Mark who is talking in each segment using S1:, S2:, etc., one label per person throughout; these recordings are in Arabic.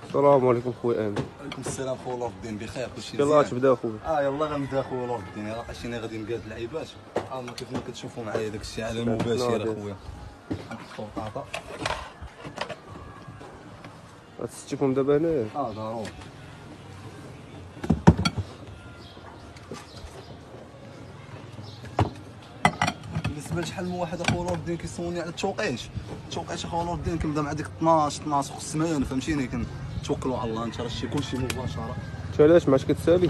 S1: السلام عليكم خويا امين.
S2: وعليكم السلام خويا نور الدين، بخير كلشي
S1: يلاه
S2: مزيان؟
S1: تبدا خويا.
S2: يلاه غنبدا خويا نور الدين. راه عشيني غادي نقاد اللعيبات كيف ما كتشوفوا معايا داكشي على المباشر اخويا. نحطو البطاطا
S1: غتستيكم دابا هنايا.
S2: ضروري. بالنسبه لشحال من واحد اخويا نور الدين كيسولني على التوقيت اخويا نور الدين كنبدا مع ديك 12 السمانه فهمتيني، كنتوكلوا على الله. انت راه شي كلشي مباشره.
S1: انت علاش ما عادش كتسالي؟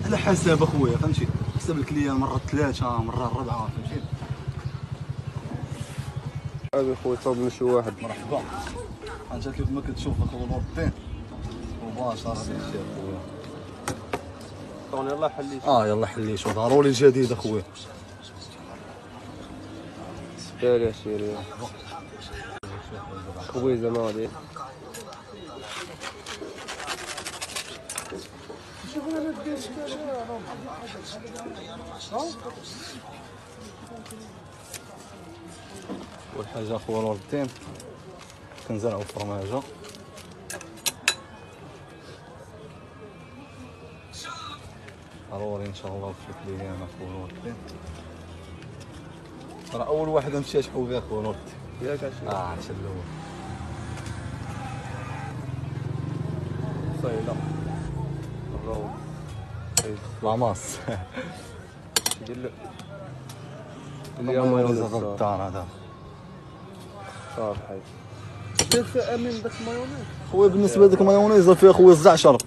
S2: على حساب اخويا فهمتي، حساب الكليان مره 3 مره 4 فهمتي.
S1: هذا خويا صوب لنا شي واحد.
S2: مرحبا. انت كيف ما كتشوف اخويا نور الدين مباشره داكشي اخويا.
S1: طوني يلاه حليت.
S2: يلا حليتو ضروري الجديد اخويا.
S1: سالي عشيري خويزه ما غادي.
S2: اول حاجه اخويا نور الدين كنزرعو الفرماجه. ضروري ان شاء الله في الكليان اخويا نور الدين. راه اول واحد نمشي اشحو بها اخويا نور الدين.
S1: ياك عشيري.
S2: عرفتي الاول
S1: صايله الروض
S2: لاماس
S1: ديال
S2: المايونيز هذا الدار هذا
S1: صافي حيت
S3: كيف امين داك المايونيز
S2: خويا. بالنسبه لذاك المايونيز فيها خويا الزعتر،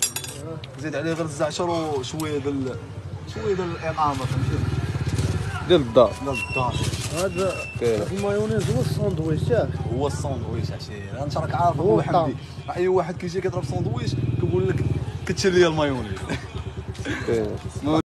S2: زيد عليه غير الزعتر وشويه ديال الاقامه فهمتي،
S1: ديال الدار.
S2: لا الدار
S3: هذا
S1: كاين
S3: المايونيز هو الساندويتش ياك
S2: هو الساندويتش عشير. انت راك عارف
S3: هو
S2: واحد
S3: الطعم.
S2: اي واحد كيجي كيضرب ساندويتش كيقول لك كتشري لي المايونيز.
S1: كاين